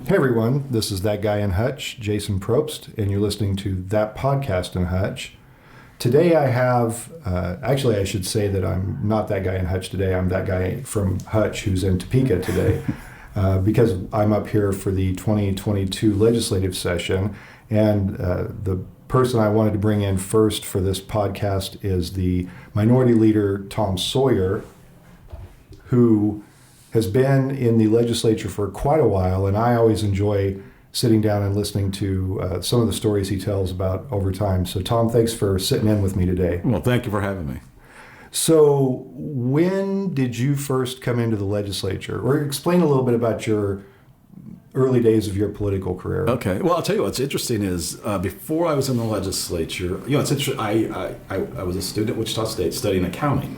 Hey everyone, this is That Guy in Hutch, Jason Probst, and you're listening to That Podcast in Hutch. Today I have, actually I should say that I'm not that guy in Hutch today, I'm that guy from Hutch who's in Topeka today, because I'm up here for the 2022 legislative session, and the person I wanted to bring in first for this podcast is the Minority Leader Tom Sawyer, who has been in the legislature for quite a while, and I always enjoy sitting down and listening to some of the stories he tells about over time. So Tom, thanks for sitting in with me today. Well, thank you for having me. So when did you first come into the legislature? Or explain a little bit about your early days of your political career. Okay. Well, I'll tell you what's interesting is before I was in the legislature, it's interesting. I was a student at Wichita State studying accounting.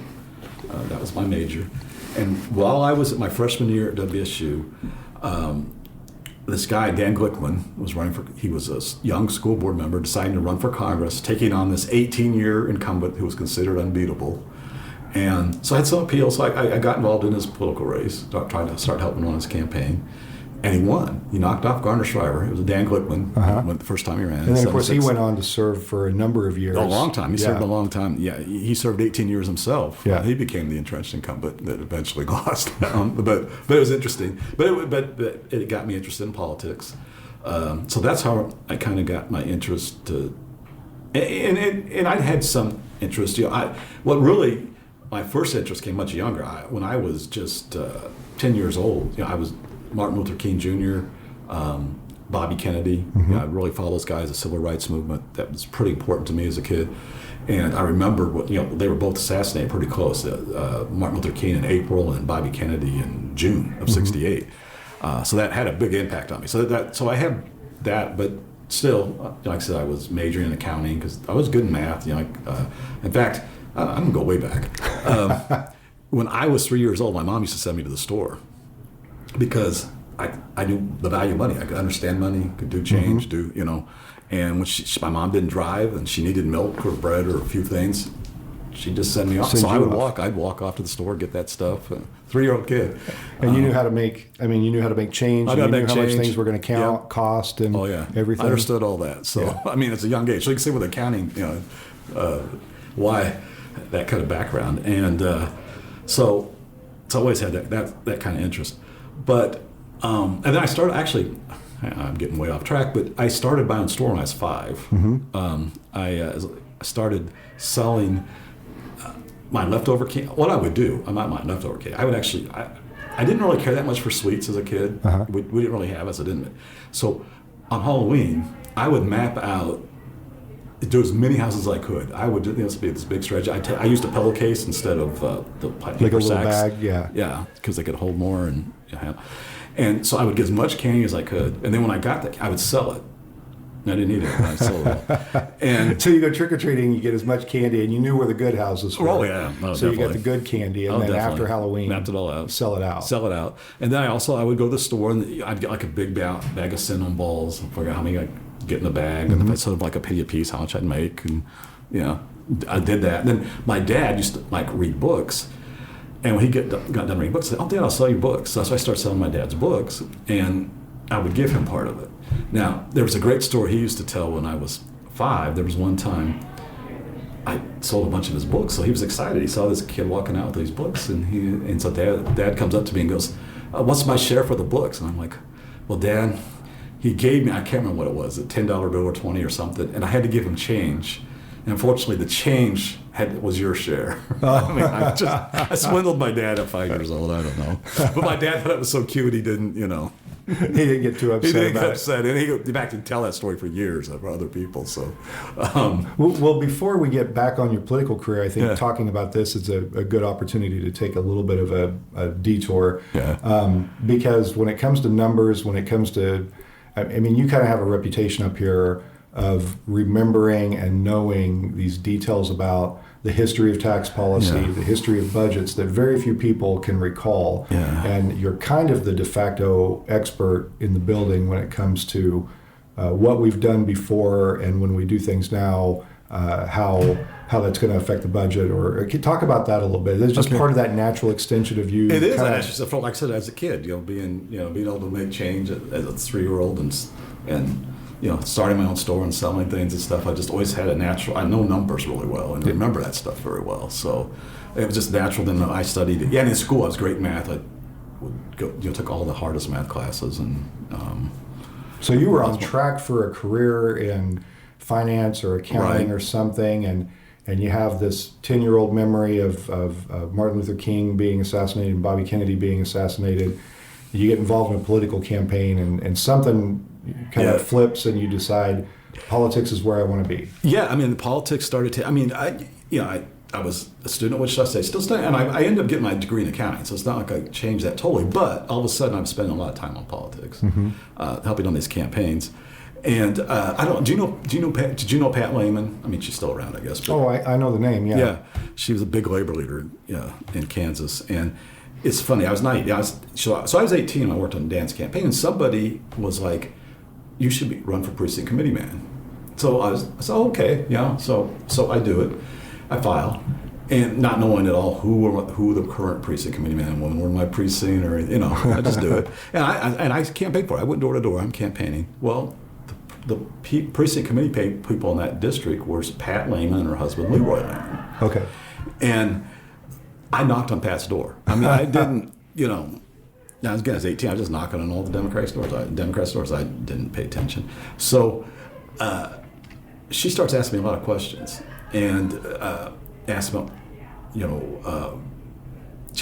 That was my major. And while I was at my freshman year at WSU, this guy, Dan Glickman, was running for, he was a young school board member deciding to run for Congress, taking on this 18-year incumbent who was considered unbeatable. And so I had some appeal, so I got involved in his political race, trying to start helping him on his campaign. And he won. He knocked off Garner Shriver. It was Dan Glickman went the first time he ran. And then, of course, he went on to serve for a number of years. A long time. He served a long time. Yeah, he served 18 years himself. Yeah. He became the entrenched incumbent that eventually lost. But it was interesting. But it got me interested in politics. So that's how I kind of got my interest. And I had some interest. My first interest came much younger. When I was just 10 years old, I was Martin Luther King Jr., Bobby Kennedy. Mm-hmm. I really followed those guys, the civil rights movement. That was pretty important to me as a kid. And I remember, they were both assassinated pretty close. Martin Luther King in April and Bobby Kennedy in June of '68. So that had a big impact on me. So I had that, but still, like I said, I was majoring in accounting because I was good in math. In fact, I'm gonna go way back. When I was 3 years old, my mom used to send me to the store, because I knew the value of money. I could understand money, could do change, And when my mom didn't drive and she needed milk or bread or a few things, she'd just send me off. So I'd walk off to the store, get that stuff. 3-year-old kid. And you knew how to make, you knew how to make change. I knew how much things were going to count, cost, and everything. I understood all that. So, it's a young age. So you can see with accounting, why that kind of background. And so it's always had that kind of interest. But, and then I started, actually, I'm getting way off track, but I started buying store when I was 5. Mm-hmm. I started selling my leftover candy. What I would do, not my leftover candy, I would actually, I didn't really care that much for sweets as a kid. We didn't really have it, so I didn't. So on Halloween, I would map out, do as many houses as I could. I would do this big strategy. I used a pillowcase instead of the paper like a little sacks. bag, yeah. Yeah, because they could hold more, and so I would get as much candy as I could. And then when I got that, I would sell it. And I didn't eat it, but I sold it. And so you go trick or treating, you get as much candy, and you knew where the good houses were. Oh yeah, so definitely. You got the good candy, and then definitely. After Halloween, mapped it all out, sell it out. And then I would go to the store, and I'd get like a big bag of cinnamon balls, and figure out how many I'd get in the bag, and if I sold like a penny a piece, how much I'd make, and I did that. And then my dad used to read books. And when he got done reading books, I said, "Oh, Dad, I'll sell you books." So I started selling my dad's books, and I would give him part of it. Now, there was a great story he used to tell when I was 5. There was one time I sold a bunch of his books, so he was excited. He saw this kid walking out with these books, and so Dad comes up to me and goes, "What's my share for the books?" And I'm like, "Well, Dad, he gave me, I can't remember what it was, a $10 bill or 20 or something, and I had to give him change. And unfortunately, the change was your share." I swindled my dad at 5 years old. I don't know, but my dad thought it was so cute. He didn't, He didn't get too upset. He didn't get upset, and he in fact didn't tell that story for years for other people. So, well, before we get back on your political career, I think talking about this is a good opportunity to take a little bit of a detour. Because when it comes to numbers, when it comes to, you kind of have a reputation up here of remembering and knowing these details about the history of tax policy, the history of budgets that very few people can recall. And you're kind of the de facto expert in the building when it comes to what we've done before, and when we do things now, how how that's going to affect the budget, or can you talk about that a little bit? It's just part of that natural extension of you. It is. I just felt, like I said, as a kid, being able to make change as a 3-year-old and starting my own store and selling things and stuff. I just always had a natural. I know numbers really well and remember that stuff very well. So it was just natural. Then I studied it. Yeah, and in school I was great in math. I would go, took all the hardest math classes and. So you were on track for a career in finance or accounting or something, and you have this 10-year-old memory of Martin Luther King being assassinated and Bobby Kennedy being assassinated. You get involved in a political campaign, and something kind of flips, and you decide politics is where I want to be. Yeah, I mean, the politics started to. I mean, I was a student at Wichita State, still studying, and I ended up getting my degree in accounting. So it's not like I changed that totally, but all of a sudden I'm spending a lot of time on politics, helping on these campaigns. And I don't. Did you know Pat Lehman? I mean, she's still around, I guess. But, I know the name. Yeah. Yeah, she was a big labor leader in Kansas, and it's funny. I was naive. So I was 18 and I worked on Dan's campaign, and somebody was like, "You should run for precinct committee man." So I said, "Oh, okay, yeah." So I do it. I file, and not knowing at all who the current precinct committee man were in my precinct, or I just do it, and I campaigned for it. I went door to door. I'm campaigning. Well, the precinct committee people in that district were Pat Lehman and her husband Leroy Lehman. Okay. And I knocked on Pat's door. I mean, I didn't, I was 18. I was just knocking on all the Democrat stores. I didn't pay attention. So she starts asking me a lot of questions, and asked about,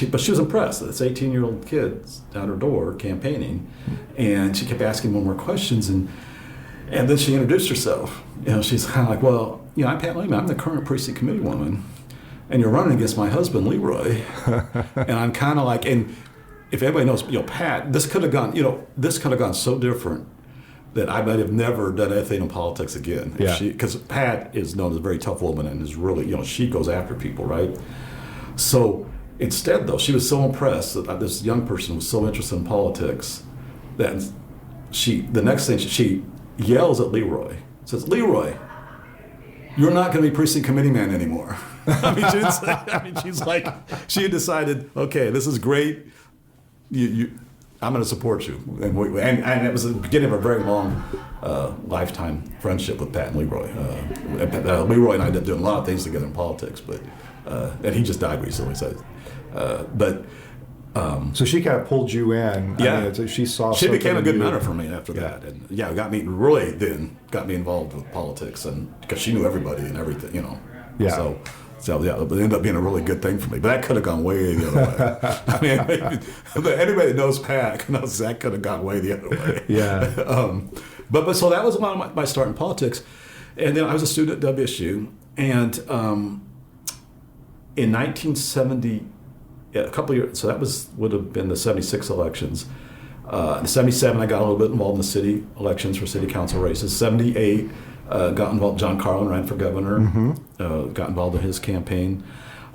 but she was impressed that this 18-year-old kid's at her door campaigning, and she kept asking more and more questions, and then she introduced herself. She's kind of like, well, I'm Pat Lehman. I'm the current precinct committee woman, and you're running against my husband Leroy. And I'm kind of like, and if anybody knows, Pat, this could have gone so different that I might have never done anything in politics again. Yeah. Because Pat is known as a very tough woman and is really, she goes after people, right? So instead, though, she was so impressed that this young person was so interested in politics that the next thing she yells at Leroy, says, "Leroy, you're not going to be precinct committee man anymore." She had decided, okay, this is great. I'm going to support you, and it was the beginning of a very long lifetime friendship with Pat and Leroy. Leroy and I ended up doing a lot of things together in politics, but and he just died recently. So she kind of pulled you in. Yeah, She became a good mentor for me after that, and got me involved with politics, and because she knew everybody and everything, Yeah. So it ended up being a really good thing for me. But that could have gone way the other way. I mean, anybody that knows Pat knows that could have gone way the other way. Yeah. But so that was a lot of my start in politics, and then I was a student at WSU, and in 1970. Yeah, a couple of years. So that would have been the 76 elections. In 77, I got a little bit involved in the city elections for city council races. 78, got involved. John Carlin ran for governor. Got involved in his campaign.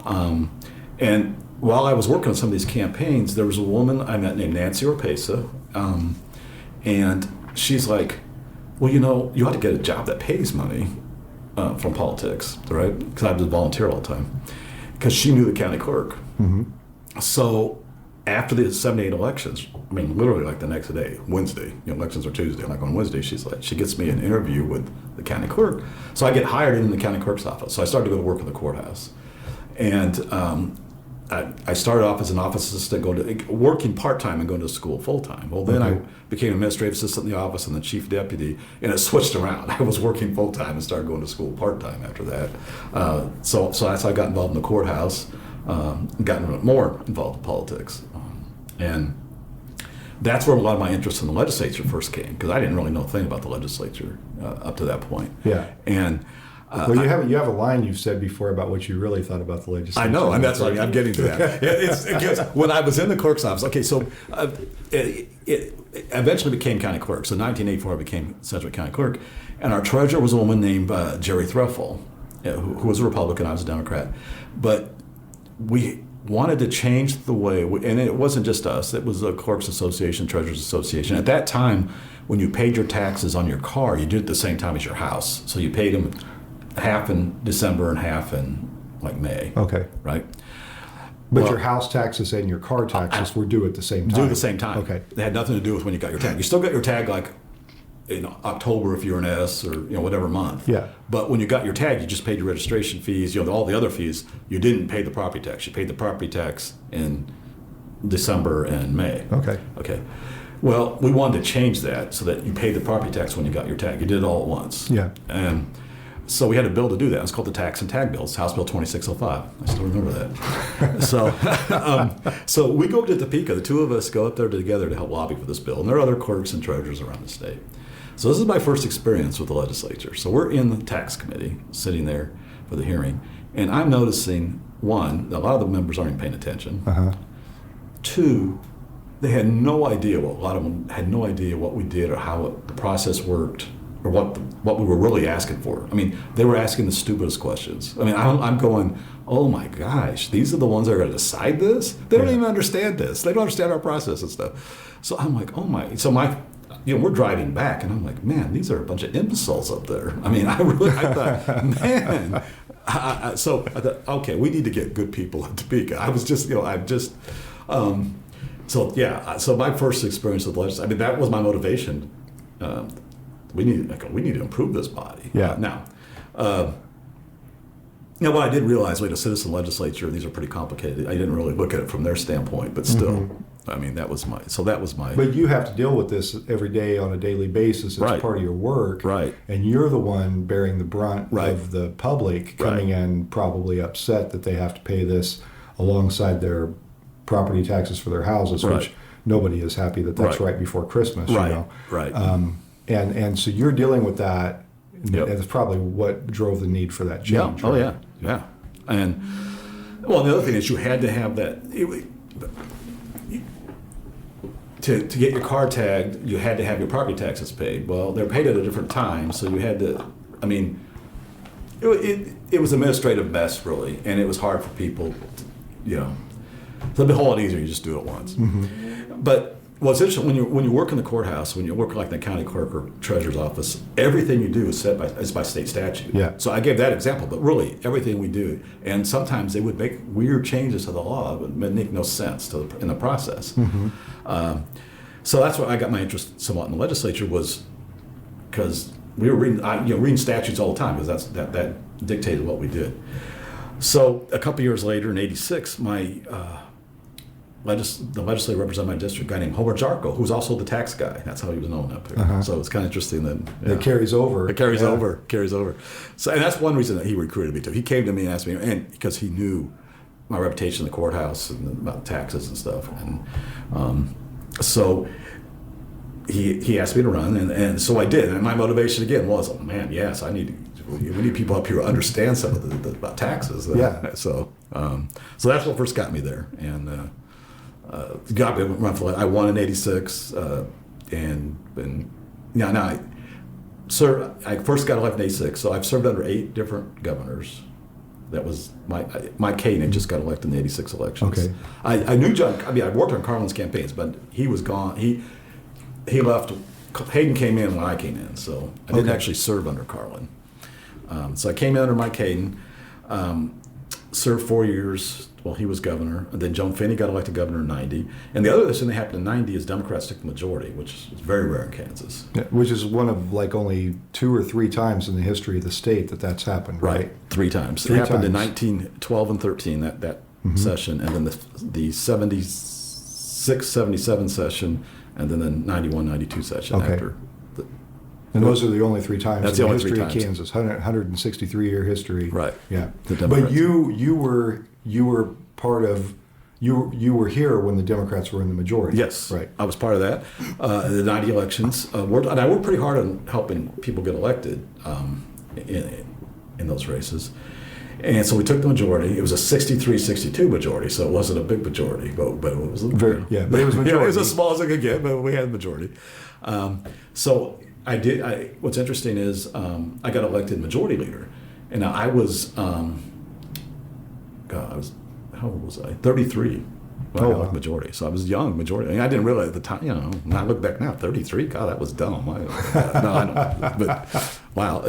And while I was working on some of these campaigns, there was a woman I met named Nancy Orpesa, and she's like, "Well, you ought to get a job that pays money from politics, right?" Because I was a volunteer all the time. Because she knew the county clerk. Mm-hmm. So after the 78 elections, I mean, literally like the next day, Wednesday, elections are Tuesday, like on Wednesday, she gets me an interview with the county clerk. So I get hired in the county clerk's office. So I started to go to work in the courthouse. And I started off as an office assistant, working part-time and going to school full-time. Well, then I became administrative assistant in the office and then chief deputy, and it switched around. I was working full-time and started going to school part-time after that. So that's how I got involved in the courthouse. Gotten more involved in politics, and that's where a lot of my interest in the legislature first came, because I didn't really know a thing about the legislature up to that point. Yeah. And well, you have a line you've said before about what you really thought about the legislature. I know, and that's what I'm getting to that. It's when I was in the clerk's office. Okay, so it eventually became county clerk. So 1984, I became Sedgwick County Clerk, and our treasurer was a woman named Jerry Threffel, who was a Republican. I was a Democrat, but we wanted to change the way, and it wasn't just us, it was the Clerks Association, Treasurers Association. At that time, when you paid your taxes on your car, you did it at the same time as your house. So you paid them half in December and half in like May. Okay. Right. But Well, your house taxes and your car taxes were due at the same time. due at the same time. Okay. They had nothing to do with when you got your tag. You still got your tag like October if you're an S or whatever month. Yeah. But when you got your tag, you just paid your registration fees, all the other fees. You didn't pay the property tax. You paid the property tax in December and May. Okay. Okay. Well, we wanted to change that so that you paid the property tax when you got your tag. You did it all at once. Yeah. And so we had a bill to do that. It's called the Tax and Tag Bill. It's House Bill 2605. I still remember that. So we go to Topeka. The two of us go up there together to help lobby for this bill. And there are other clerks and treasurers around the state. So this is my first experience with the legislature. So we're in the tax committee, sitting there for the hearing. And I'm noticing, one, a lot of the members aren't even paying attention. Uh-huh. Two, they had no idea. A lot of them had no idea what we did or how the process worked or what we were really asking for. I mean, they were asking the stupidest questions. I mean, I'm going, oh my gosh, these are the ones that are going to decide this? They don't even understand this. They don't understand our process and stuff. So I'm like, oh my. So we're driving back, and I'm like, man, these are a bunch of imbeciles up there. I mean, I thought, man. So I thought, okay, we need to get good people in Topeka. I was just, so my first experience with legislation, I mean, that was my motivation. We need to improve this body. Yeah. Now, what I did realize, a citizen legislature, these are pretty complicated. I didn't really look at it from their standpoint, but still, I mean, that was my. But you have to deal with this every day on a daily basis. It's Right. part of your work. Right. And you're the one bearing the brunt Right. of the public coming in probably upset that they have to pay this alongside their property taxes for their houses, Right. which nobody is happy that that's right before Christmas. Right. You know? Right. And so you're dealing with that, Yep. and it's probably what drove the need for that change. Yeah. Oh yeah. Yeah. And the other thing is you had to have that. To get your car tagged, you had to have your property taxes paid. Well, they're paid at a different time, so you had to. I mean, it was administrative mess really, and it was hard for people. So it'd be a whole lot easier. You just do it once. Mm-hmm. But what's interesting when you work in the courthouse, when you work like in the county clerk or treasurer's office, everything you do is set by state statute. Yeah. So I gave that example, but really everything we do, and sometimes they would make weird changes to the law that would make no sense in the process. Mm-hmm. So that's where I got my interest somewhat in the legislature, was because we were reading statutes all the time, because that dictated what we did. So a couple years later, in '86, the legislator representing my district, a guy named Homer Jarko, who's also the tax guy. That's how he was known up there. Uh-huh. So it's kind of interesting that It carries over. It carries over. So, and that's one reason that he recruited me too. He came to me and asked me, and because he knew my reputation in the courthouse and about taxes and stuff, and so he asked me to run, and so I did. And my motivation again was, oh man, yes, we need people up here who understand some of about taxes. Yeah. So that's what first got me there, and got me run for. I won in '86, and now I first got elected in '86, so I've served under 8 different governors. That was Mike Hayden just got elected in the '86 elections. Okay. I knew John. I mean, I worked on Carlin's campaigns, but he was gone. He left. Hayden came in when I came in, so I didn't actually serve under Carlin. So I came in under Mike Hayden, served 4 years while he was governor, and then Joan Finney got elected governor in '90. And the other thing that happened in '90 is Democrats took the majority, which is very rare in Kansas. Yeah, which is one of only 2 or 3 times in the history of the state that's happened, right? 3 times. It happened in 1912 and 13, that session, and then the 76, 77 session, and then the 91, 92 session after. And those are the only 3 times That's in the the only history 3 of times. Kansas, 163-year history. Right. Yeah. The But Democrats. you were part of, you were here when the Democrats were in the majority. Yes. Right. I was part of that. The 90 elections. And I worked pretty hard on helping people get elected in those races. And so we took the majority. It was a 63-62 majority, so it wasn't a big majority, but it was But it was majority. It was as small as it could get, but we had the majority. So I did. What's interesting is I got elected majority leader, and I was, how old was I? 33. When I got elected majority, so I was young majority. I didn't realize at the time, when I look back now, 33. God, that was dumb. No, I don't. But wow,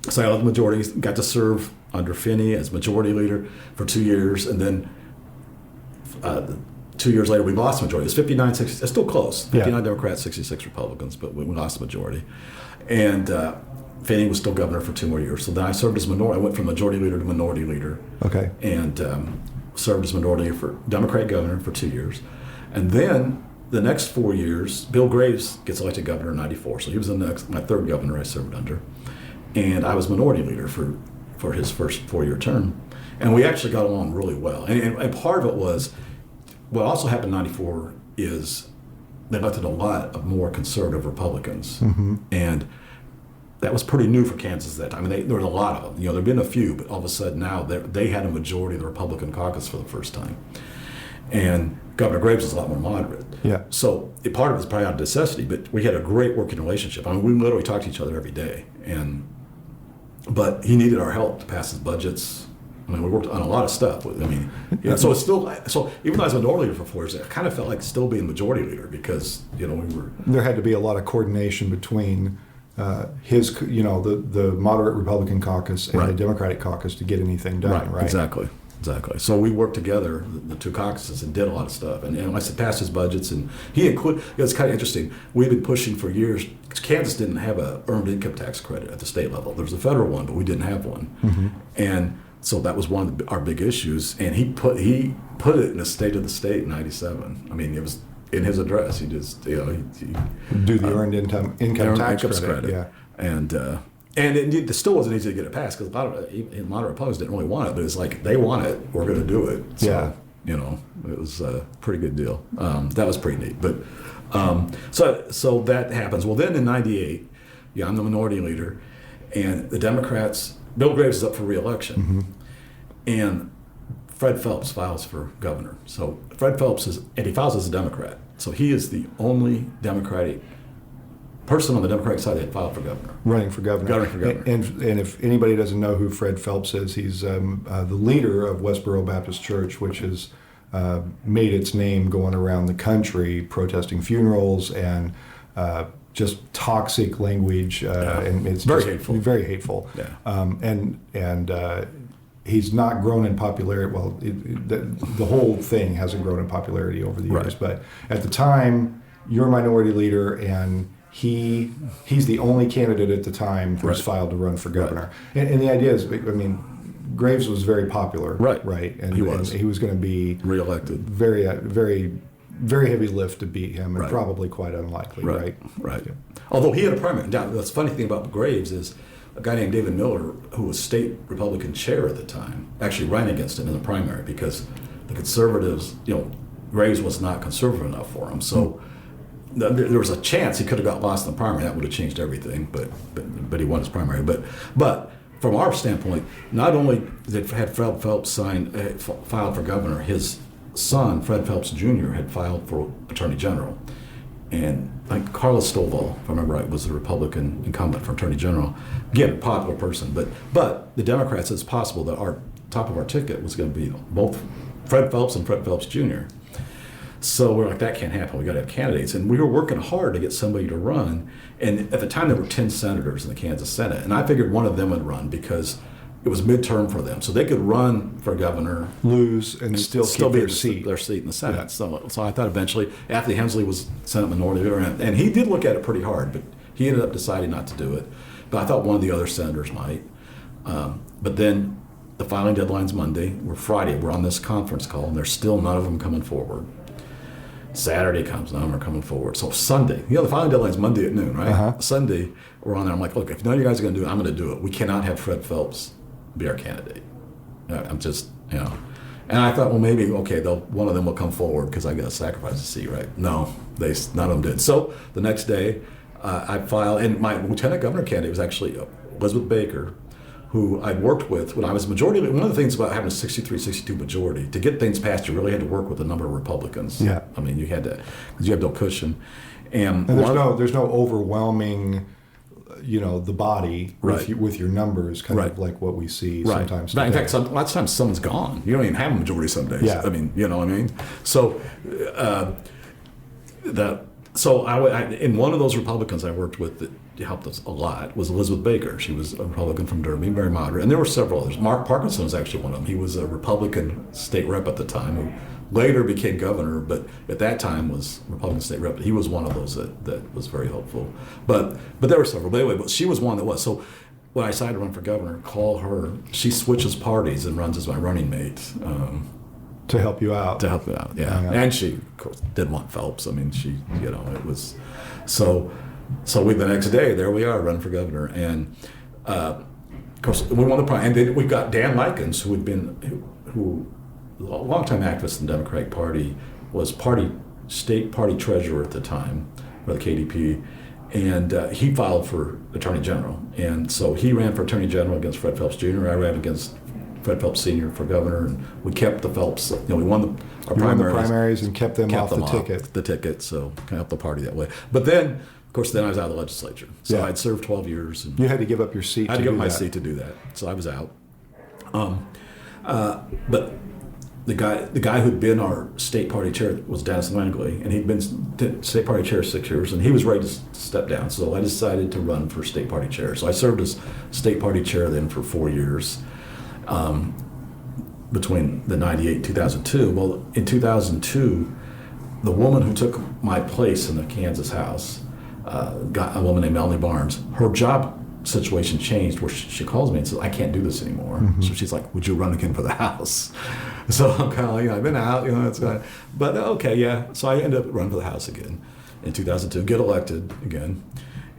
So I was majority, got to serve under Finney as majority leader for 2 years, and then 2 years later we lost majority. It was 59, 60, it's still close. 59 Democrats, 66 Republicans, but we lost the majority. And Finney was still governor for 2 more years. So then I served as minority. I went from majority leader to minority leader. Okay. And served as minority leader for Democrat governor for 2 years. And then the next 4 years, Bill Graves gets elected governor in '94. So he was my third governor I served under. And I was minority leader for his first 4-year term. And we actually got along really well. And part of it was, what also happened in '94 is they elected a lot of more conservative Republicans. And that was pretty new for Kansas at that time. I mean, there were a lot of them. There'd been a few, but all of a sudden now they had a majority of the Republican caucus for the first time. And Governor Graves was a lot more moderate. Yeah. So part of it was probably out of necessity, but we had a great working relationship. I mean, we literally talked to each other every day. But he needed our help to pass his budgets. I mean, we worked on a lot of stuff. I mean, so it's still, so even though I was minority leader for 4 years, it kind of felt like still being majority leader because, we were. There had to be a lot of coordination between his, the moderate Republican caucus and the Democratic caucus to get anything done, right? Exactly. So we worked together, the two caucuses, and did a lot of stuff. And like I said, passed his budgets, and he included. It's kind of interesting. We've been pushing for years. Kansas didn't have a earned income tax credit at the state level. There was a federal one, but we didn't have one. And so that was one of our big issues. And he put it in the State of the State in '97. I mean, it was in his address. He just he do the earned income tax credit. Yeah. And it still wasn't easy to get it passed because a lot of Republicans didn't really want it, but it's like, they want it, we're going to do it. So, it was a pretty good deal. That was pretty neat. But so that happens. Well, then in '98, I'm the minority leader, and the Democrats, Bill Graves is up for re-election, and Fred Phelps files for governor. So Fred Phelps he files as a Democrat. So he is the only Democratic person on the Democratic side that filed for governor. Running for governor. And if anybody doesn't know who Fred Phelps is, he's the leader of Westboro Baptist Church, which has made its name going around the country, protesting funerals and just toxic language, and it's very hateful. Very hateful. Yeah. He's not grown in popularity. Well, the whole thing hasn't grown in popularity over the years. But at the time, you're a minority leader, and he's the only candidate at the time who's filed to run for governor. And the idea is, I mean, Graves was very popular, right? And he was going to be reelected. Very, very, very heavy lift to beat him, and probably quite unlikely, right? Yeah. Although he had a primary. Now, the funny thing about Graves is a guy named David Miller, who was state Republican chair at the time, actually ran against him in the primary because the conservatives, Graves was not conservative enough for him. So there was a chance he could have got lost in the primary. That would have changed everything, but he won his primary. But from our standpoint, not only had Fred Phelps filed for governor, his son, Fred Phelps Jr., had filed for attorney general. And like Carlos Stovall, if I remember right, was the Republican incumbent for attorney general. Again, a popular person, but the Democrats, it's possible that our top of our ticket was going to be both Fred Phelps and Fred Phelps Jr. So we're like, that can't happen. We got to have candidates, and we were working hard to get somebody to run. And at the time, there were 10 senators in the Kansas Senate, and I figured one of them would run because it was midterm for them, so they could run for governor, lose, and still keep be their seat in the Senate. Yeah. So I thought eventually, Anthony Hensley was Senate Minority Leader, and he did look at it pretty hard, but he ended up deciding not to do it. But I thought one of the other senators might. But then the filing deadline's Monday. Friday. We're on this conference call, and there's still none of them coming forward. Saturday comes, none of them are coming forward. So Sunday, the filing deadline's Monday at noon, right? Sunday, we're on there. I'm like, look, if none of you guys are going to do it, I'm going to do it. We cannot have Fred Phelps be our candidate. I'm just, And I thought, well, maybe, okay, one of them will come forward because I got to sacrifice a seat, right? No, none of them did. So the next day, I filed, and my lieutenant governor candidate was actually Elizabeth Baker, who I'd worked with when I was majority. One of the things about having a 63-62 majority, to get things passed, you really had to work with a number of Republicans. Yeah. I mean, you had to, because you have no cushion. And there's no overwhelming, the body with your numbers, kind of like what we see sometimes today. In fact, lots of times someone's gone. You don't even have a majority some days. Yeah. I mean, you know what I mean? So So in one of those Republicans I worked with that helped us a lot was Elizabeth Baker. She was a Republican from Derby, very moderate. And there were several others. Mark Parkinson was actually one of them. He was a Republican state rep at the time who later became governor, but at that time was Republican state rep. He was one of those that was very helpful. But there were several. But anyway, she was one that was. So when I decided to run for governor, call her. She switches parties and runs as my running mate. To help you out. To help me out, yeah. And she, of course, did want Phelps. I mean, she, it was, so the next day, there we are, running for governor. And, of course, we won the primary. And then we got Dan Likens, who had been, who a longtime activist in the Democratic Party, was state party treasurer at the time, for the KDP. And he filed for Attorney General. And so he ran for Attorney General against Fred Phelps Jr. I ran against Fred Phelps Sr. for governor, and we kept the Phelps. We won our primaries and kept them off the ticket. The ticket, so kind of helped the party that way. But then, of course, I was out of the legislature. So I'd served 12 years. And you had to give up your seat. I had to give up my seat to do that. So I was out. But the guy who'd been our state party chair was Dennis Langley, and he'd been state party chair 6 years, and he was ready to step down. So I decided to run for state party chair. So I served as state party chair then for 4 years. Between the 98 and 2002. Well, in 2002, the woman who took my place in the Kansas House, got a woman named Melanie Barnes. Her job situation changed where she calls me and says, I can't do this anymore. Mm-hmm. So she's like, would you run again for the House? So I'm kind of like, I've been out, it's kind of, but okay, yeah. So I ended up running for the House again in 2002, get elected again.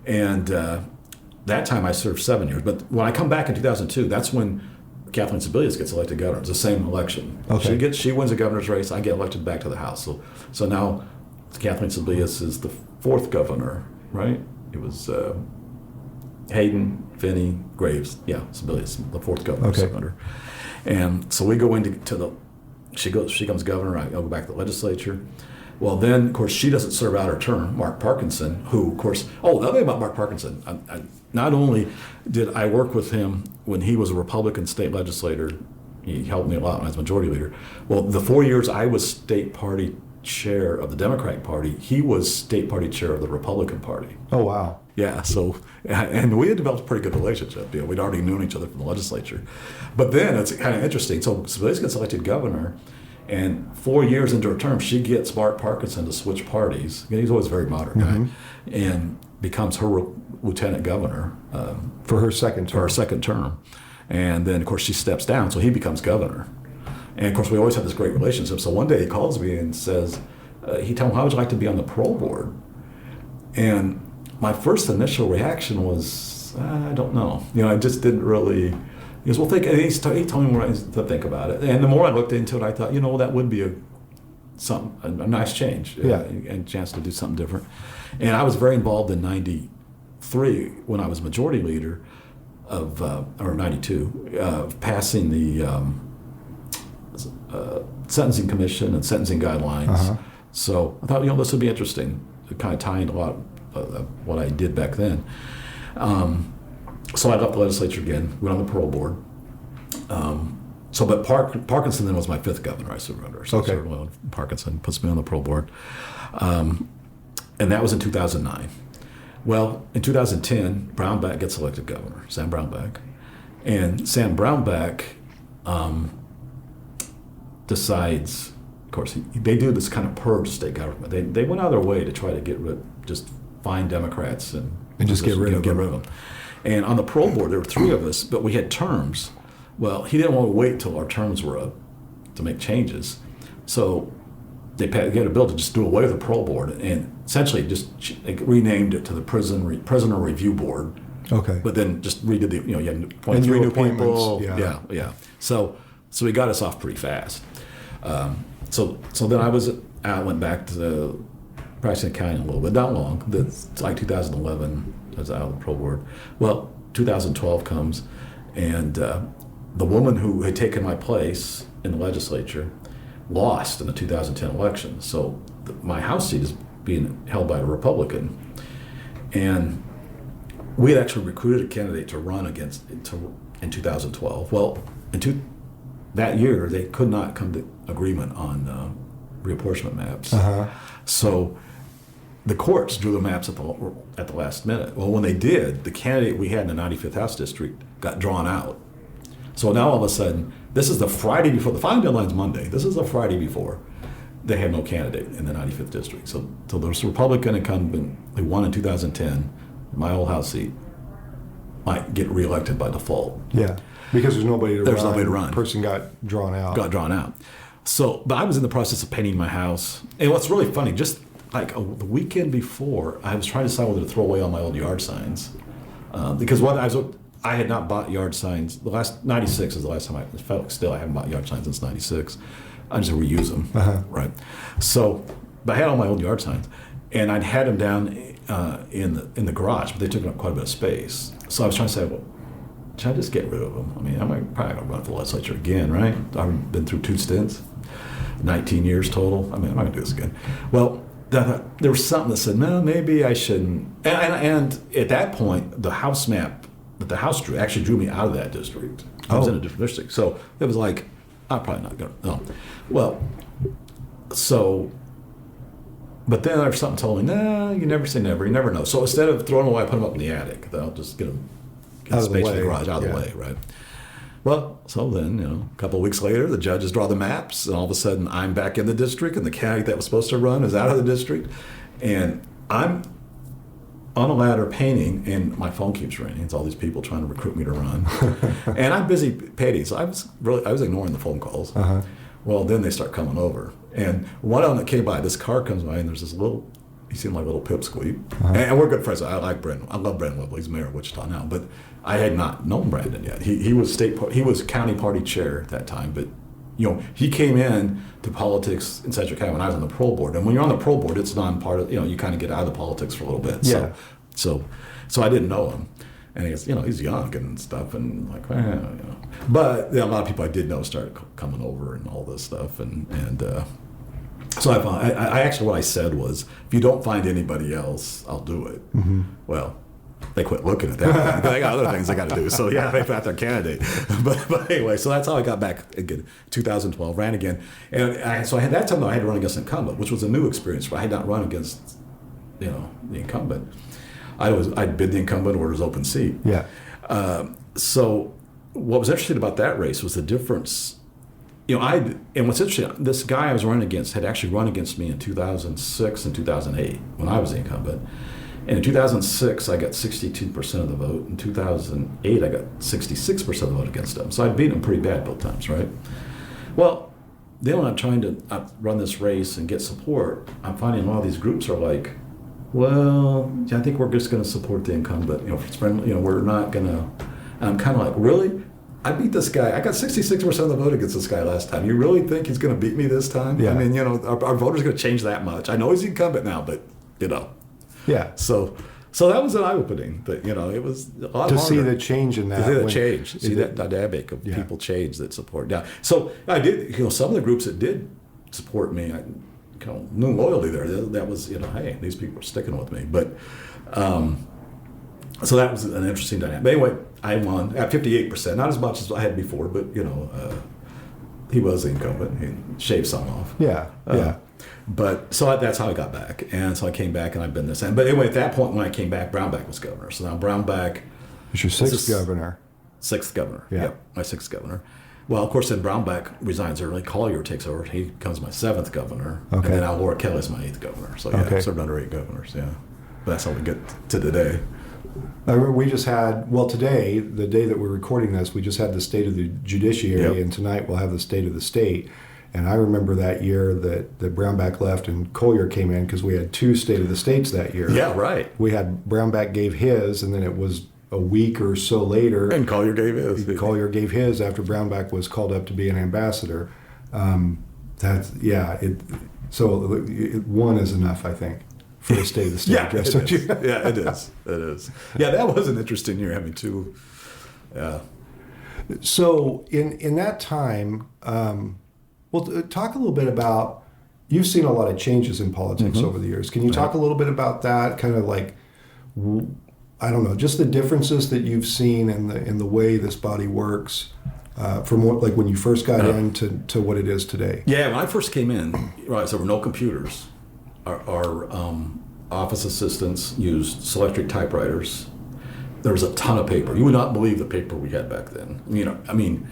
And that time I served 7 years. But when I come back in 2002, that's when Kathleen Sebelius gets elected governor. It's the same election. Okay. She wins a governor's race. I get elected back to the House. So now Kathleen Sebelius is the 4th governor, right? It was Hayden, Finney, Graves. Yeah, Sebelius, the 4th governor. Okay. Under. And so we go into she becomes governor. I go back to the legislature. Well, then, of course, she doesn't serve out her term. Mark Parkinson, who, of course, another thing about Mark Parkinson, not only did I work with him when he was a Republican state legislator, he helped me a lot when I was majority leader. Well, the 4 years I was state party chair of the Democratic Party, he was state party chair of the Republican Party. Oh, wow. Yeah, so, and we had developed a pretty good relationship. We'd already known each other from the legislature. But then it's kind of interesting. So Sebelius gets elected governor, and 4 years into her term, she gets Mark Parkinson to switch parties. He's always a very moderate guy, and becomes her lieutenant governor for her second term. And then, of course, she steps down, so he becomes governor. And of course, we always have this great relationship. So one day he calls me and says, he told me, how would you like to be on the parole board? And my first initial reaction was, I don't know. I just didn't really. He goes, well, think. And he told me more to think about it. And the more I looked into it, I thought, that would be a nice change, and a chance to do something different. And I was very involved in '93 when I was majority leader or '92, of passing the sentencing commission and sentencing guidelines. Uh-huh. So I thought, this would be interesting, kind of tying a lot of what I did back then. So I left the legislature again, went on the parole board. But Parkinson then was my 5th governor I served under. So okay. Parkinson puts me on the parole board. And that was in 2009. Well, in 2010, Brownback gets elected governor, Sam Brownback. And Sam Brownback decides, of course, they do this kind of purge state government. They went out of their way to try to just find Democrats and just get rid of them. And on the parole board, there were 3 of us, but we had terms. Well, he didn't want to wait till our terms were up to make changes. So they had a bill to just do away with the parole board and essentially just renamed it to the Prisoner Review Board. Okay. But then just redid the, you had 23 new people. Yeah. So he got us off pretty fast. So then I went back to practicing accounting a little bit, not long. It's like 2011. I was out of the parole board. Well, 2012 comes, and the woman who had taken my place in the legislature lost in the 2010 election. So my House seat is being held by a Republican. And we had actually recruited a candidate to run in 2012. Well, that year, they could not come to agreement on reapportionment maps. Uh-huh. So the courts drew the maps at the last minute. Well, when they did, the candidate we had in the 95th House District got drawn out. So now all of a sudden, this is the Friday before, the final deadline's Monday. This is the Friday before. They had no candidate in the 95th District. So there's a Republican incumbent who won in 2010, my old House seat, might get reelected by default. Yeah, because there's nobody to run. There's nobody to run. Person got drawn out. So, but I was in the process of painting my house. And what's really funny, just like the weekend before, I was trying to decide whether to throw away all my old yard signs. Because I had not bought yard signs. The last 96 is the last time I felt like still I haven't bought yard signs since 96. I just reuse them, right? So, but I had all my old yard signs, and I'd had them down in the garage, but they took up quite a bit of space. So I was trying to say, well, should I just get rid of them? I mean, I'm probably gonna run for the legislature again, right? I've been through 2 stints, 19 years total. I mean, I'm not gonna do this again. Well, there was something that said, no, maybe I shouldn't. And at that point, the House map that the House drew actually drew me out of that district. I was in a different district. So it was like, I'm probably not going to. No. Well, so, but then there's something told me, no, you never say never. You never know. So instead of throwing them away, I put them up in the attic. Then I'll just get space in the garage out of the way, right? Well, so then, a couple of weeks later, the judges draw the maps, and all of a sudden I'm back in the district, and the candidate that was supposed to run is out of the district. And I'm on a ladder painting, and my phone keeps ringing. It's all these people trying to recruit me to run. And I'm busy painting, so I was ignoring the phone calls. Well, then they start coming over. And one of them that came by, this car comes by, and there's this little, he seemed like a little pipsqueak. And we're good friends. I like Brandon. I love Brandon Whipple. He's mayor of Wichita now. But I had not known Brandon yet. He was county party chair at that time. But he came in to politics in Central County when I was on the parole board. And when you're on the parole board, it's non-part of, you kind of get out of the politics for a little bit. Yeah. So I didn't know him. And he's young and stuff, and like, But a lot of people I did know started coming over and all this stuff. And so I actually, what I said was, if you don't find anybody else, I'll do it. Well, they quit looking at that. They got other things they got to do. So yeah, they found their candidate. But anyway, so that's how I got back again. 2012, ran again, and so I had that time though I had to run against an incumbent, which was a new experience. But I had not run against, the incumbent. I'd bid the incumbent or his open seat. Yeah. So what was interesting about that race was the difference. And what's interesting, this guy I was running against had actually run against me in 2006 and 2008 when I was the incumbent. And in 2006, I got 62% of the vote. In 2008, I got 66% of the vote against him. So I'd beat him pretty bad both times, right? Well, then when I'm trying to run this race and get support, I'm finding a lot of these groups are like, well, I think we're just going to support the incumbent. We're not going to. And I'm kind of like, really? I beat this guy. I got 66% of the vote against this guy last time. You really think he's going to beat me this time? Yeah. I mean, our voters going to change that much. I know he's the incumbent now, but Yeah. So that was an eye-opening. But it was a lot to harder. See the change in that. To see the change. See that dynamic of people change that support. Yeah. So I did. Some of the groups that did support me, I knew loyalty there. That was hey, these people are sticking with me. But so that was an interesting dynamic. But anyway, I won at 58%. Not as much as I had before, but he was the incumbent. He shaved some off. Yeah. But so that's how I got back, and so I came back, and I've been this. But anyway, at that point when I came back, Brownback was governor. So now Brownback is your sixth governor. Sixth governor. Yeah. Yep, my sixth governor. Well, of course, then Brownback resigns early. Collier takes over. He becomes my seventh governor, and then now Laura Kelly's my eighth governor. So I served under 8 governors. Yeah, but that's how we get to today. I remember we just had, today, the day that we're recording this, we just had the state of the judiciary, and tonight we'll have the state of the state. And I remember that year that Brownback left and Collier came in because we had 2 state of the states that year. Yeah, right. We had Brownback gave his, and then it was a week or so later. And Collier gave his. Collier gave his after Brownback was called up to be an ambassador. One is enough, I think, for the state of the state. Yeah, it is. It is. Yeah, that was an interesting year having 2. Yeah. So in that time. Talk a little bit about, you've seen a lot of changes in politics over the years. Can you talk a little bit about that, kind of like, I don't know, just the differences that you've seen in the way this body works from what, like when you first got into what it is today? Yeah, when I first came in, right, so there were no computers. office assistants used Selectric typewriters. There was a ton of paper. You would not believe the paper we had back then. I mean,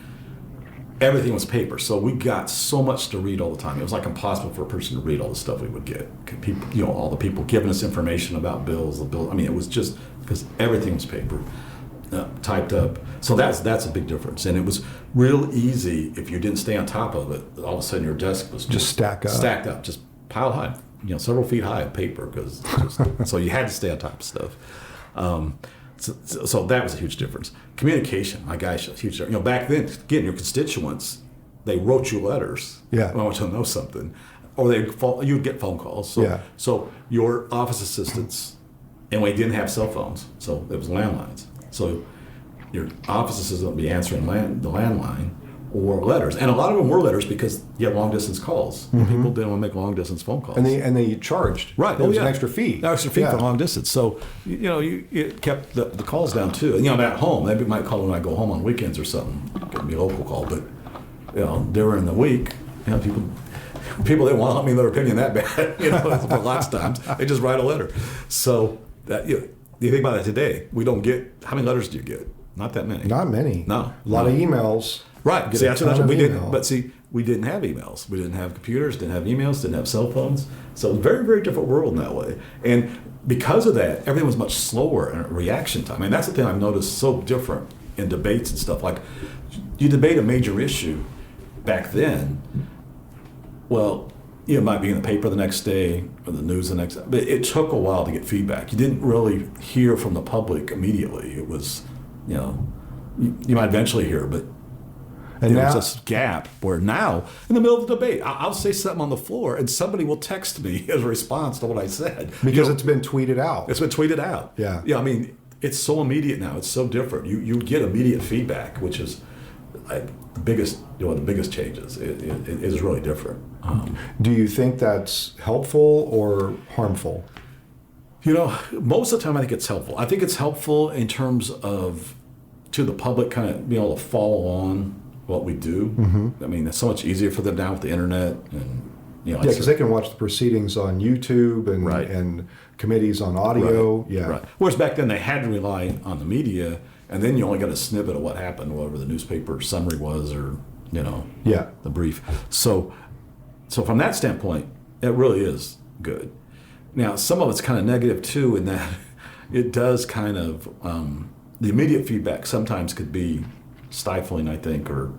everything was paper. So we got so much to read all the time. It was like impossible for a person to read all the stuff we would get. People, all the people giving us information about bills, I mean, it was just because everything was paper, typed up. So that's a big difference. And it was real easy if you didn't stay on top of it. All of a sudden, your desk was just stacked up, just piled high, several feet high of paper. So you had to stay on top of stuff. So that was a huge difference. Communication, my gosh, a huge difference. Back then, again, your constituents, they wrote you letters. Yeah. When I want to know something, or you'd get phone calls. So your office assistants, and we didn't have cell phones, so it was landlines. So your office assistant would be answering the landline or letters, and a lot of them were letters because you had long distance calls. Mm-hmm. People didn't want to make long distance phone calls, and they charged. Right, there was an extra fee. For long distance. So it kept the calls down too. And I'm at home. They might call when I go home on weekends or something. It could be a local call, but during the week, people didn't want to let me know their opinion that bad. Lots of times they just write a letter. So that you think about it today, we don't get. How many letters do you get? Not that many. Not many. No. A lot of emails. Right. See, that's what we didn't. But see, we didn't have emails. We didn't have computers. Didn't have emails. Didn't have cell phones. So it was a very, very different world in that way. And because of that, everything was much slower in reaction time. And that's the thing I've noticed so different in debates and stuff. Like, you debate a major issue back then. Well, it might be in the paper the next day or the news the next day. But it took a while to get feedback. You didn't really hear from the public immediately. It was, you might eventually hear, but and there was this gap where now, in the middle of the debate, I'll say something on the floor and somebody will text me as a response to what I said. Because it's been tweeted out. It's been tweeted out. Yeah. Yeah, I mean, it's so immediate now. It's so different. You get immediate feedback, which is the biggest changes. It is really different. Do you think that's helpful or harmful? Most of the time I think it's helpful. I think it's helpful in terms of, to the public, kind of being able to follow on what we do. Mm-hmm. I mean, it's so much easier for them now with the internet, and because they can watch the proceedings on YouTube and right. and committees on audio. Right. Yeah. Right. Whereas back then they had to rely on the media, and then you only got a snippet of what happened, whatever the newspaper summary was, or the brief. So from that standpoint, it really is good. Now, some of it's kind of negative too, in that it does kind of the immediate feedback sometimes could be stifling, I think, or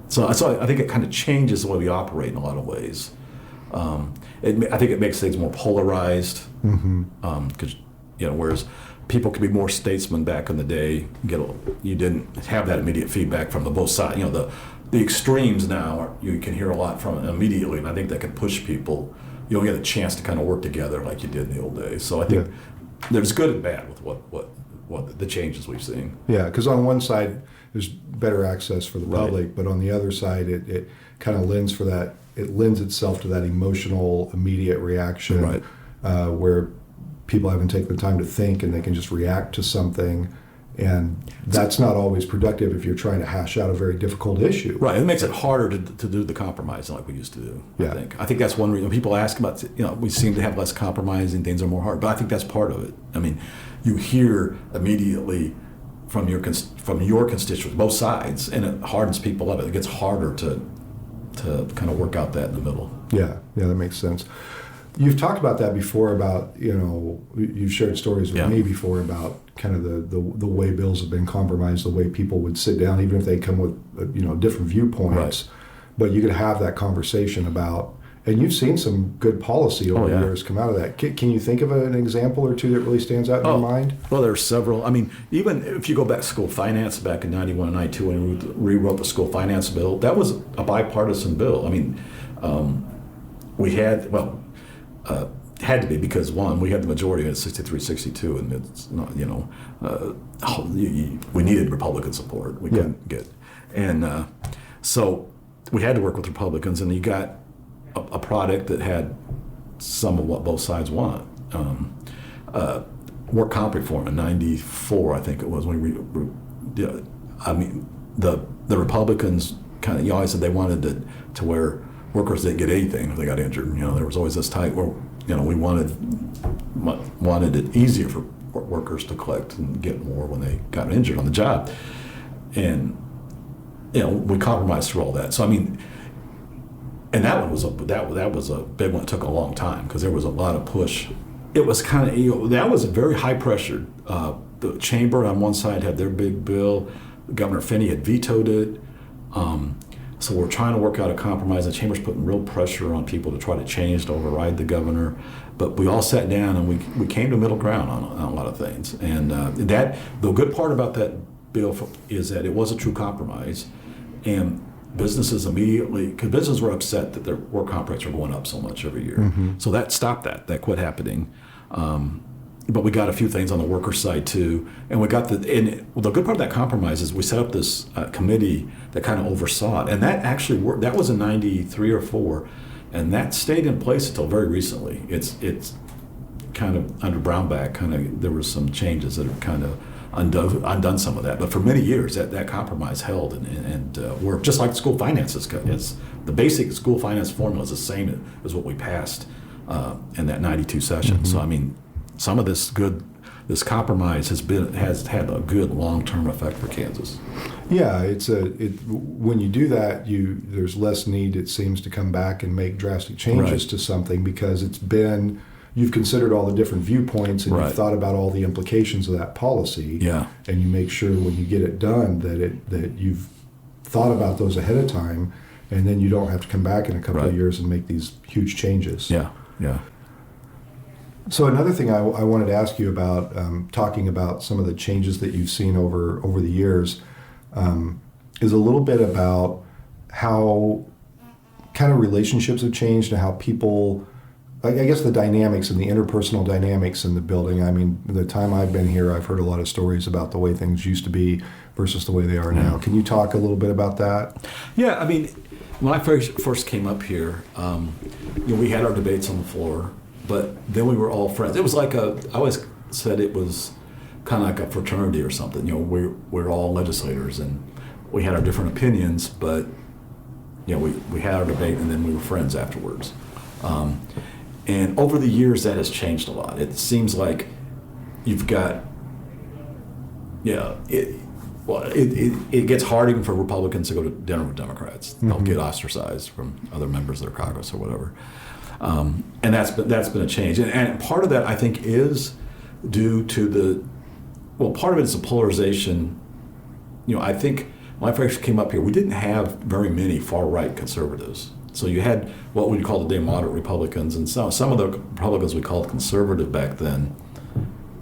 so I think it kind of changes the way we operate in a lot of ways. I think it makes things more polarized, because whereas people could be more statesmen back in the day, you didn't have that immediate feedback from the both sides. The extremes now you can hear a lot from it immediately, and I think that can push people. You don't get a chance to kind of work together like you did in the old days. So I think there's good and bad with what the changes we've seen. Yeah, because on one side there's better access for the public, but on the other side it kind of lends itself to that emotional immediate reaction, where people haven't taken the time to think and they can just react to something, and that's not always productive if you're trying to hash out a very difficult issue. Right, it makes it harder to do the compromising like we used to do. Yeah. I think that's one reason people ask about. We seem to have less compromising, things are more hard, but I think that's part of it. I mean, you hear immediately from your constituents, both sides, and it hardens people up. It gets harder to kind of work out that in the middle. Yeah, that makes sense. You've talked about that before, about, you've shared stories with me before about kind of the way bills have been compromised, the way people would sit down, even if they come with, different viewpoints, but you could have that conversation about, and you've seen some good policy over the years come out of that. Can you think of an example or two that really stands out in your mind? Well, there are several. I mean, even if you go back to school finance back in 91 and 92 when we rewrote the school finance bill, that was a bipartisan bill. I mean, we had, had to be, because one, we had the majority at 63-62, and it's not, we needed Republican support. We couldn't get, and so we had to work with Republicans, and you got a product that had some of what both sides want. Work comp reform in '94, I think it was, when the Republicans kind of, always said they wanted to where workers didn't get anything if they got injured. There was always this tight where, we wanted it easier for workers to collect and get more when they got injured on the job. And, we compromised through all that. So, and that one was that was a big one. It took a long time because there was a lot of push. It was kind of, that was a very high pressured. The chamber on one side had their big bill. Governor Finney had vetoed it. So we're trying to work out a compromise. The chamber's putting real pressure on people to try to change, to override the governor. But we all sat down and we came to middle ground on a lot of things. And the good part about that bill is that it was a true compromise. And businesses immediately, because businesses were upset that their work comp rates were going up so much every year. Mm-hmm. So that stopped that. That quit happening. But we got a few things on the worker side too, and we got the good part of that compromise is we set up this committee that kind of oversaw it, and that actually worked. That was in '93 or '4, and that stayed in place until very recently. It's kind of under Brownback, there were some changes that have kind of undone some of that. But for many years, that compromise held, and we're just like school finances. It's the basic school finance formula is the same as what we passed in that '92 session. Mm-hmm. So some of this compromise has had a good long-term effect for Kansas. Yeah, when you do that, there's less need, it seems, to come back and make drastic changes to something because you've considered all the different viewpoints and you've thought about all the implications of that policy. Yeah. And you make sure when you get it done that you've thought about those ahead of time, and then you don't have to come back in a couple of years and make these huge changes. Yeah, yeah. So another thing I wanted to ask you about, talking about some of the changes that you've seen over the years, is a little bit about how kind of relationships have changed and how people, I guess the dynamics and the interpersonal dynamics in the building. The time I've been here, I've heard a lot of stories about the way things used to be versus the way they are now. Can you talk a little bit about that? Yeah, when I first came up here, we had our debates on the floor. But then we were all friends. It was I always said it was kind of like a fraternity or something. We're all legislators and we had our different opinions, but we had our debate and then we were friends afterwards. And over the years, that has changed a lot. It seems like you've got, it gets hard even for Republicans to go to dinner with Democrats. Mm-hmm. They'll get ostracized from other members of their Congress or whatever. And that's been a change. And part of that, I think, is due to part of it is the polarization. I think when I first came up here, we didn't have very many far-right conservatives. So you had what we'd call today moderate Republicans, and some of the Republicans we called conservative back then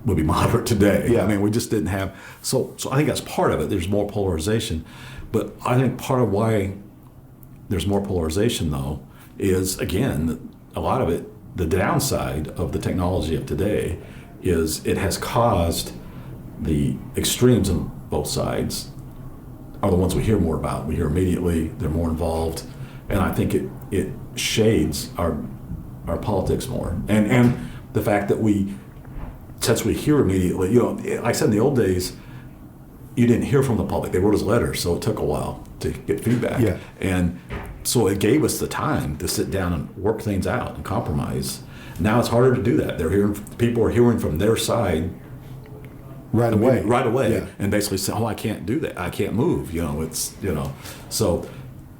would be moderate today. Yeah. We just didn't have. So I think that's part of it. There's more polarization. But I think part of why there's more polarization, though, is, again, a lot of it, the downside of the technology of today is it has caused the extremes on both sides are the ones we hear more about. We hear immediately, they're more involved, and I think it shades our politics more. And the fact that since we hear immediately, like I said in the old days, you didn't hear from the public. They wrote us letters, so it took a while to get feedback. Yeah. And so it gave us the time to sit down and work things out and compromise. Now it's harder to do that. People are hearing from their side right away. Yeah. And basically say, I can't do that. I can't move. So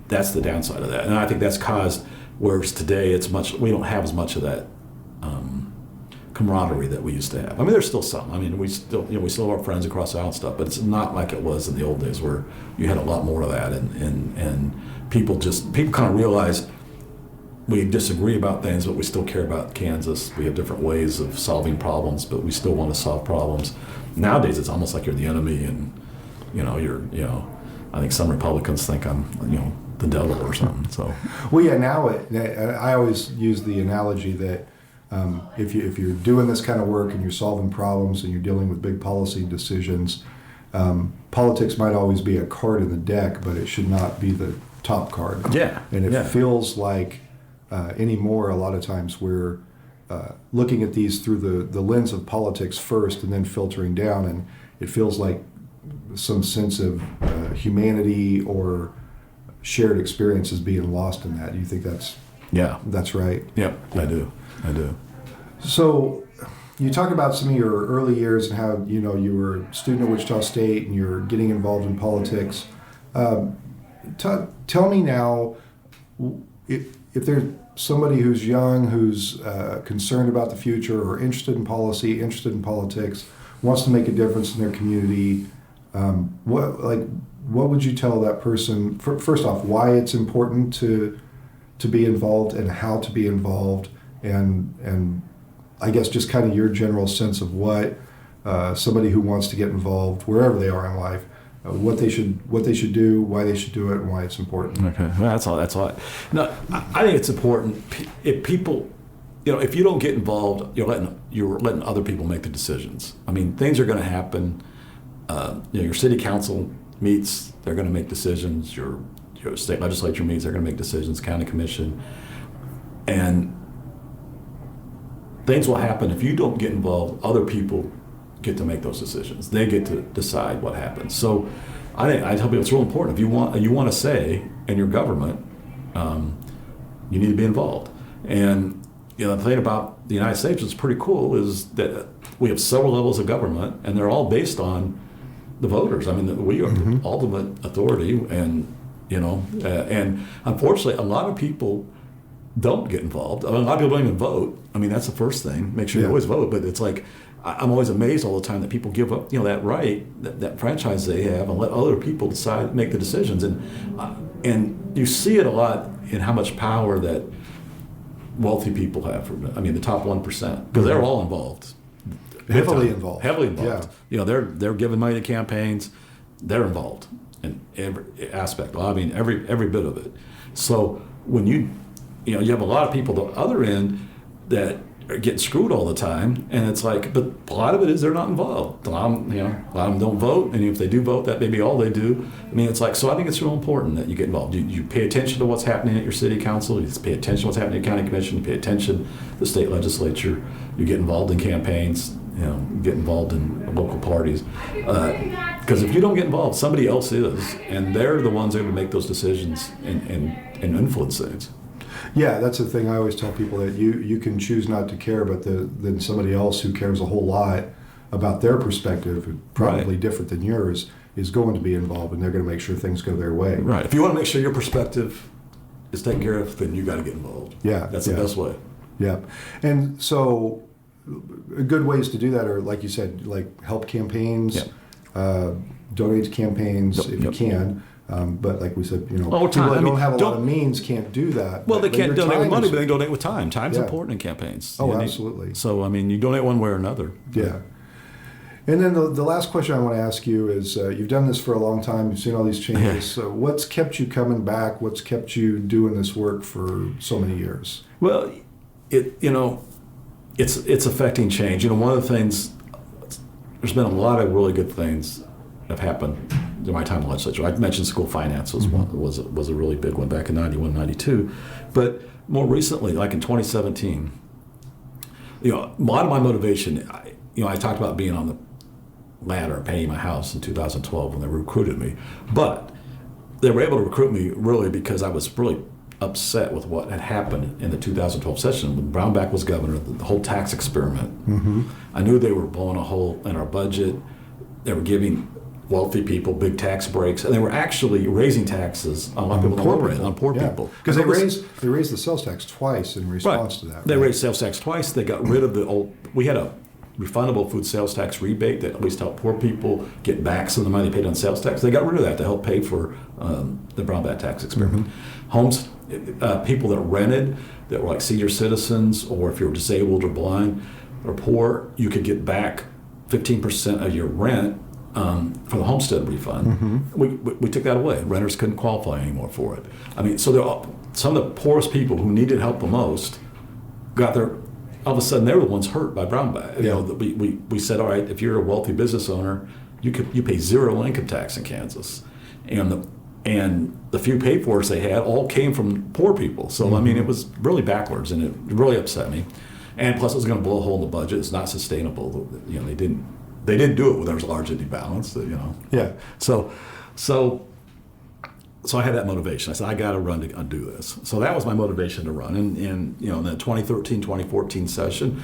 that's the downside of that. And I think that's caused, whereas today we don't have as much of that camaraderie that we used to have. There's still some. We still have friends across the aisle and stuff, but it's not like it was in the old days where you had a lot more of that, and people kind of realize we disagree about things, but we still care about Kansas. We have different ways of solving problems, but we still want to solve problems. Nowadays, it's almost like you're the enemy, and I think some Republicans think I'm the devil or something. So now I always use the analogy that if you're doing this kind of work and you're solving problems and you're dealing with big policy decisions, politics might always be a card in the deck, but it should not be the top card. Yeah. And it feels like anymore a lot of times we're looking at these through the lens of politics first and then filtering down, and it feels like some sense of humanity or shared experiences being lost in that. Do you think that's right? Yep, yeah. I do. So you talk about some of your early years and how, you were a student at Wichita State and you're getting involved in politics. Tell me now, if there's somebody who's young, who's concerned about the future or interested in policy, interested in politics, wants to make a difference in their community, what would you tell that person? First off, why it's important to be involved and how to be involved, and I guess just kind of your general sense of what somebody who wants to get involved wherever they are in life, what they should do, why they should do it, and why it's important. Okay, well, that's all. No, I think it's important if people, if you don't get involved, you're letting other people make the decisions. I mean, things are going to happen. Your city council meets, they're going to make decisions. Your state legislature meets, they're going to make decisions. County commission, and things will happen if you don't get involved. Other people get to make those decisions. They get to decide what happens. So I tell people it's real important. If you want a say in your government, you need to be involved. And the thing about the United States that's pretty cool is that we have several levels of government, and they're all based on the voters. I mean, we are the ultimate authority, and and unfortunately, a lot of people don't get involved. I mean, a lot of people don't even vote. I mean, that's the first thing. Make sure you always vote. But it's like, I'm always amazed all the time that people give up, that right, that franchise they have, and let other people make the decisions. And you see it a lot in how much power that wealthy people have. The top 1%, because they're all involved. Heavily involved. Yeah. They're giving money to campaigns. They're involved in every aspect. Every bit of it. So when you have a lot of people the other end that are getting screwed all the time, and it's like, but a lot of it is they're not involved. A lot of them don't vote, and if they do vote, that may be all they do. It's like, so I think it's real important that you get involved. You pay attention to what's happening at your city council. You pay attention to what's happening at county commission. You pay attention to the state legislature. You get involved in campaigns. Get involved in local parties. Because if you don't get involved, somebody else is, and they're the ones that are going to make those decisions and influence things. Yeah, that's the thing I always tell people, that you can choose not to care, but then somebody else who cares a whole lot about their perspective, probably different than yours, is going to be involved, and they're going to make sure things go their way. Right. If you want to make sure your perspective is taken care of, then you got to get involved. Yeah. That's the best way. Yeah. And so good ways to do that are, like you said, like help campaigns, donate to campaigns if you can. But like we said, people that don't have a lot of means can't do that. Well, they can't donate with money, but they donate with time. Time's important in campaigns. Oh, absolutely. So, you donate one way or another. Yeah. And then the last question I want to ask you is, you've done this for a long time. You've seen all these changes. So what's kept you coming back? What's kept you doing this work for so many years? Well, it's affecting change. One of the things, there's been a lot of really good things that have happened in my time in the legislature. I mentioned school finance was a really big one back in 91, 92. But more recently, like in 2017, a lot of my motivation, I talked about being on the ladder, paying my house in 2012 when they recruited me. But they were able to recruit me really because I was really upset with what had happened in the 2012 session when Brownback was governor, the whole tax experiment. I knew they were blowing a hole in our budget. They were giving wealthy people big tax breaks, and they were actually raising taxes on a lot of people on poor people. Because they raised the sales tax twice in response to that. Right? They raised sales tax twice. They got rid of the old. We had a refundable food sales tax rebate that at least helped poor people get back some of the money they paid on sales tax. They got rid of that to help pay for the Brownback tax experiment. Homes, people that rented, that were like senior citizens, or if you were disabled or blind or poor, you could get back 15% of your rent for the homestead refund. We took that away. Renters couldn't qualify anymore for it. So some of the poorest people who needed help the most got their. All of a sudden, they were the ones hurt by Brownback. We said, all right, if you're a wealthy business owner, you pay zero income tax in Kansas, and the few pay for us they had all came from poor people. So it was really backwards, and it really upset me. And plus, it was going to blow a hole in the budget. It's not sustainable. They didn't do it when there was a large empty balance. Yeah. So so I had that motivation. I said, I got to run to undo this. So that was my motivation to run. And in the 2013, 2014 session,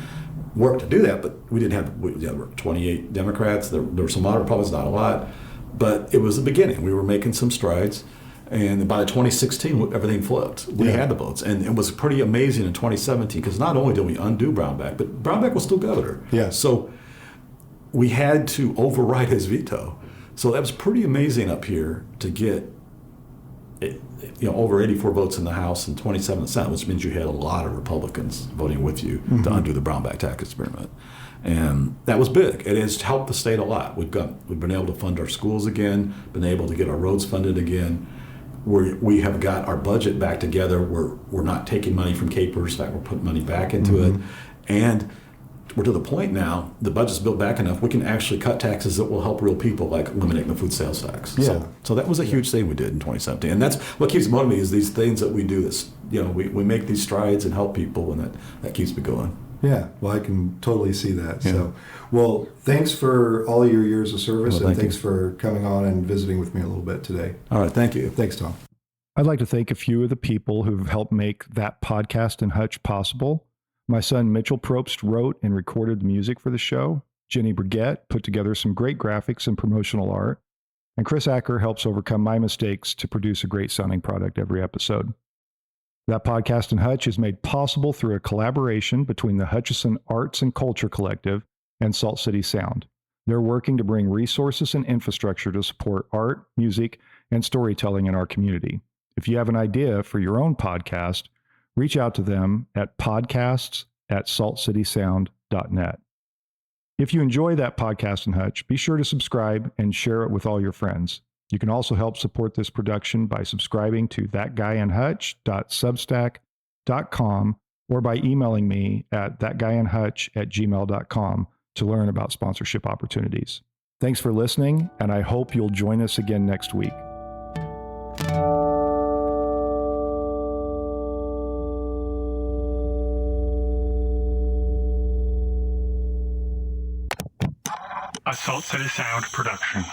worked to do that, but we were 28 Democrats. There were some moderate Republicans, not a lot, but it was the beginning. We were making some strides. And by 2016, everything flipped. We had the votes. And it was pretty amazing in 2017 because not only did we undo Brownback, but Brownback was still governor. Yeah. So we had to override his veto. So that was pretty amazing up here to get over 84 votes in the House and 27 in the Senate, which means you had a lot of Republicans voting with you to undo the Brownback tax experiment. And that was big. It has helped the state a lot. We've been able to fund our schools again, been able to get our roads funded again. We have got our budget back together. We're not taking money from capers. In fact, we're putting money back into it. And we're to the point now, the budget's built back enough, we can actually cut taxes that will help real people, like eliminating the food sales tax. Yeah. So that was a huge thing we did in 2017. And that's what keeps motivating me is these things that we do. This, we make these strides and help people, and that keeps me going. Yeah, well, I can totally see that. Yeah. So, well, thanks for all of your years of service, Well, and thank thanks for coming on and visiting with me a little bit today. All right, thank you. Thanks, Tom. I'd like to thank a few of the people who've helped make That Podcast in Hutch possible. My son Mitchell Probst wrote and recorded the music for the show. Jenny Brigette put together some great graphics and promotional art. And Chris Acker helps overcome my mistakes to produce a great sounding product every episode. That Podcast in Hutch is made possible through a collaboration between the Hutchison Arts and Culture Collective and Salt City Sound. They're working to bring resources and infrastructure to support art, music, and storytelling in our community. If you have an idea for your own podcast, reach out to them at podcasts@saltcitysound.net. If you enjoy That Podcast in Hutch, be sure to subscribe and share it with all your friends. You can also help support this production by subscribing to thatguyinhutch.substack.com or by emailing me at thatguyinhutch@gmail.com to learn about sponsorship opportunities. Thanks for listening, and I hope you'll join us again next week. A Salt City Sound production.